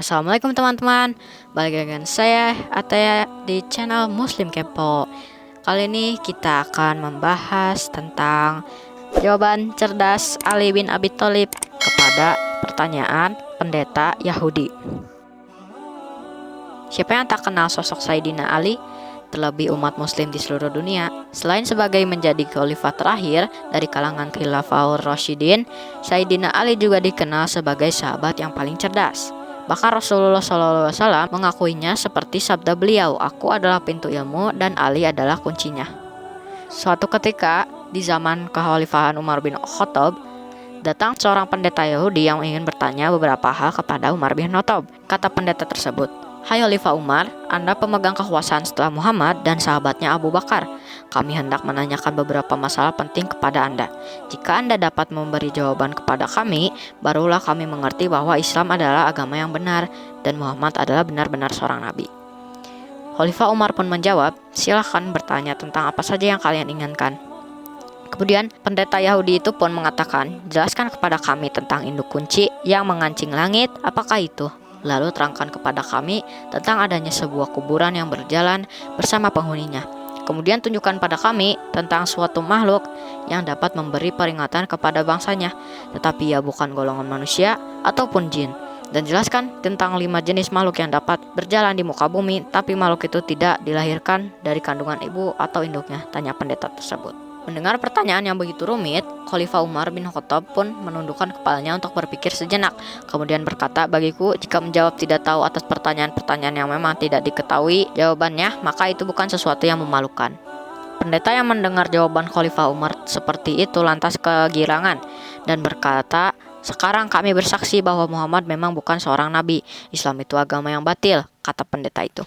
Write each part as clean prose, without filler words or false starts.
Assalamualaikum teman-teman. Balik lagi dengan saya Ataya di channel Muslim Kepo. Kali ini kita akan membahas tentang jawaban cerdas Ali bin Abi Thalib kepada pertanyaan pendeta Yahudi. Siapa yang tak kenal sosok Sayyidina Ali? Terlebih umat muslim di seluruh dunia. Selain sebagai menjadi khalifah terakhir dari kalangan Khilafaur Rasyidin, Sayyidina Ali juga dikenal sebagai sahabat yang paling cerdas. Bahkan Rasulullah SAW mengakuinya seperti sabda beliau, "Aku adalah pintu ilmu dan Ali adalah kuncinya." Suatu ketika di zaman kekhalifahan Umar bin Khattab, datang seorang pendeta Yahudi yang ingin bertanya beberapa hal kepada Umar bin Khattab. Kata pendeta tersebut, "Hai Khalifah Umar, Anda pemegang kekuasaan setelah Muhammad dan sahabatnya Abu Bakar. Kami hendak menanyakan beberapa masalah penting kepada Anda. Jika Anda dapat memberi jawaban kepada kami, barulah kami mengerti bahwa Islam adalah agama yang benar dan Muhammad adalah benar-benar seorang nabi." Khalifah Umar pun menjawab, "Silakan bertanya tentang apa saja yang kalian inginkan." Kemudian pendeta Yahudi itu pun mengatakan, "Jelaskan kepada kami tentang induk kunci yang mengancing langit, apakah itu? Lalu terangkan kepada kami tentang adanya sebuah kuburan yang berjalan bersama penghuninya. Kemudian tunjukkan pada kami tentang suatu makhluk yang dapat memberi peringatan kepada bangsanya, tetapi ia bukan golongan manusia ataupun jin. Dan jelaskan tentang 5 jenis makhluk yang dapat berjalan di muka bumi, tapi makhluk itu tidak dilahirkan dari kandungan ibu atau induknya," tanya pendeta tersebut. Mendengar pertanyaan yang begitu rumit, Khalifah Umar bin Khattab pun menundukkan kepalanya untuk berpikir sejenak. Kemudian berkata, "Bagiku, jika menjawab tidak tahu atas pertanyaan-pertanyaan yang memang tidak diketahui jawabannya, maka itu bukan sesuatu yang memalukan." Pendeta yang mendengar jawaban Khalifah Umar seperti itu lantas kegirangan dan berkata, "Sekarang kami bersaksi bahwa Muhammad memang bukan seorang nabi. Islam itu agama yang batil," kata pendeta itu.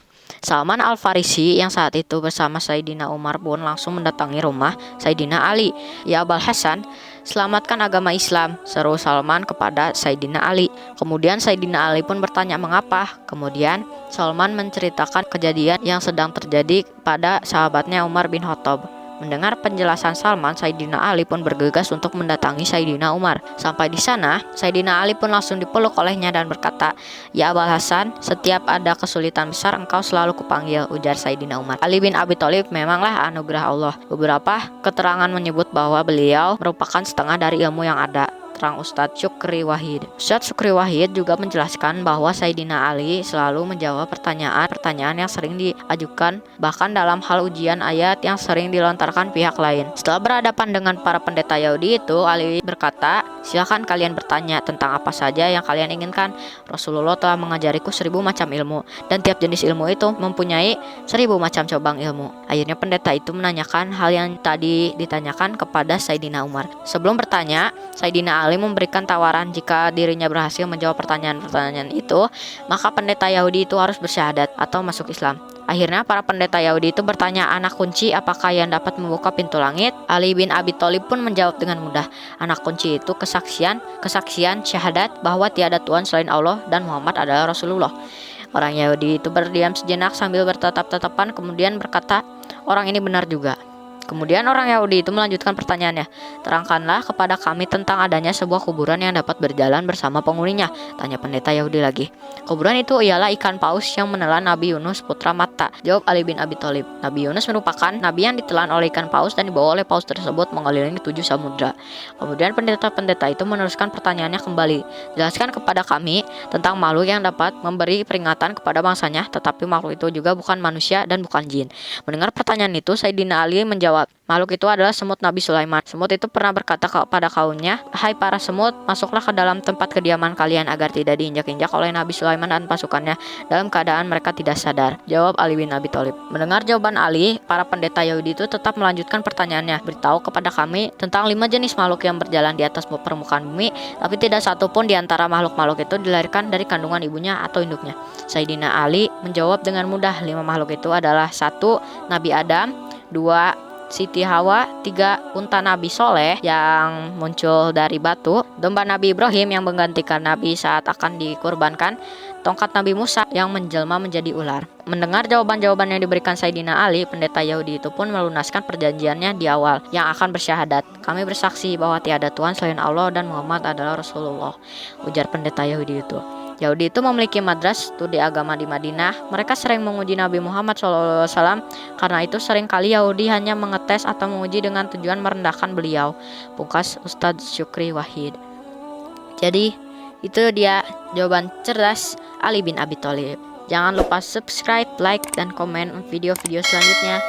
Salman Al-Farisi yang saat itu bersama Sayyidina Umar pun langsung mendatangi rumah Sayyidina Ali. "Ya Abul Hasan, selamatkan agama Islam," seru Salman kepada Sayyidina Ali. Kemudian Sayyidina Ali pun bertanya mengapa. Kemudian Salman menceritakan kejadian yang sedang terjadi pada sahabatnya Umar bin Khattab. Mendengar penjelasan Salman, Sayyidina Ali pun bergegas untuk mendatangi Sayyidina Umar. Sampai di sana, Sayyidina Ali pun langsung dipeluk olehnya dan berkata, "Ya Abul Hasan, setiap ada kesulitan besar engkau selalu kupanggil," ujar Sayyidina Umar. Ali bin Abi Thalib memanglah anugerah Allah. Beberapa keterangan menyebut bahwa beliau merupakan setengah dari ilmu yang ada, terang Ustadz Syukri Wahid. Ustadz Syukri Wahid juga menjelaskan bahwa Sayyidina Ali selalu menjawab pertanyaan-pertanyaan yang sering diajukan, bahkan dalam hal ujian ayat yang sering dilontarkan pihak lain. Setelah berhadapan dengan para pendeta Yahudi itu, Ali berkata, "Silakan kalian bertanya tentang apa saja yang kalian inginkan. Rasulullah telah mengajariku 1000 macam ilmu, dan tiap jenis ilmu itu mempunyai 1000 macam cabang ilmu." Akhirnya pendeta itu menanyakan hal yang tadi ditanyakan kepada Sayyidina Umar. Sebelum bertanya, Sayyidina Ali memberikan tawaran jika dirinya berhasil menjawab pertanyaan-pertanyaan itu, maka pendeta Yahudi itu harus bersyahadat atau masuk Islam. Akhirnya para pendeta Yahudi itu bertanya, "Anak kunci apakah yang dapat membuka pintu langit?" Ali bin Abi Thalib pun menjawab dengan mudah, "Anak kunci itu kesaksian syahadat bahwa tiada Tuhan selain Allah dan Muhammad adalah Rasulullah." Orang Yahudi itu berdiam sejenak sambil bertatap-tatapan, kemudian berkata, "Orang ini benar juga." Kemudian orang Yahudi itu melanjutkan pertanyaannya, "Terangkanlah kepada kami tentang adanya sebuah kuburan yang dapat berjalan bersama penghuninya," tanya pendeta Yahudi lagi. "Kuburan itu ialah ikan paus yang menelan Nabi Yunus putra Matta," jawab Ali bin Abi Thalib. Nabi Yunus merupakan nabi yang ditelan oleh ikan paus dan dibawa oleh paus tersebut mengelilingi 7 samudra. Kemudian pendeta-pendeta itu meneruskan pertanyaannya kembali, "Jelaskan kepada kami tentang makhluk yang dapat memberi peringatan kepada bangsanya, tetapi makhluk itu juga bukan manusia dan bukan jin." Mendengar pertanyaan itu, Sayyidina Ali menjawab, "Makhluk itu adalah semut Nabi Sulaiman. Semut itu pernah berkata kepada kaumnya, 'Hai para semut, masuklah ke dalam tempat kediaman kalian agar tidak diinjak-injak oleh Nabi Sulaiman dan pasukannya dalam keadaan mereka tidak sadar,' jawab Ali bin Abi Thalib. Mendengar jawaban Ali, para pendeta Yahudi itu tetap melanjutkan pertanyaannya, "Beritahu kepada kami tentang 5 jenis makhluk yang berjalan di atas permukaan bumi, tapi tidak satu pun di antara makhluk-makhluk itu dilahirkan dari kandungan ibunya atau induknya." Sayyidina Ali menjawab dengan mudah, 5 makhluk itu adalah 1. Nabi Adam, 2. Siti Hawa, 3. Unta Nabi Soleh yang muncul dari batu, domba Nabi Ibrahim yang menggantikan Nabi saat akan dikurbankan, tongkat Nabi Musa yang menjelma menjadi ular. Mendengar jawaban-jawaban yang diberikan Sayyidina Ali, pendeta Yahudi itu pun melunaskan perjanjiannya di awal yang akan bersyahadat, "Kami bersaksi bahwa tiada Tuhan selain Allah dan Muhammad adalah Rasulullah," ujar pendeta Yahudi itu. Yahudi itu memiliki madras studi agama di Madinah. Mereka sering menguji Nabi Muhammad SAW. Karena itu seringkali Yahudi hanya mengetes atau menguji dengan tujuan merendahkan beliau. Pungkas Ustadz Syukri Wahid. Jadi itu dia jawaban cerdas Ali bin Abi Thalib. Jangan lupa subscribe, like, dan komen video-video selanjutnya.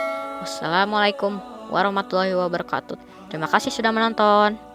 Wassalamualaikum warahmatullahi wabarakatuh. Terima kasih sudah menonton.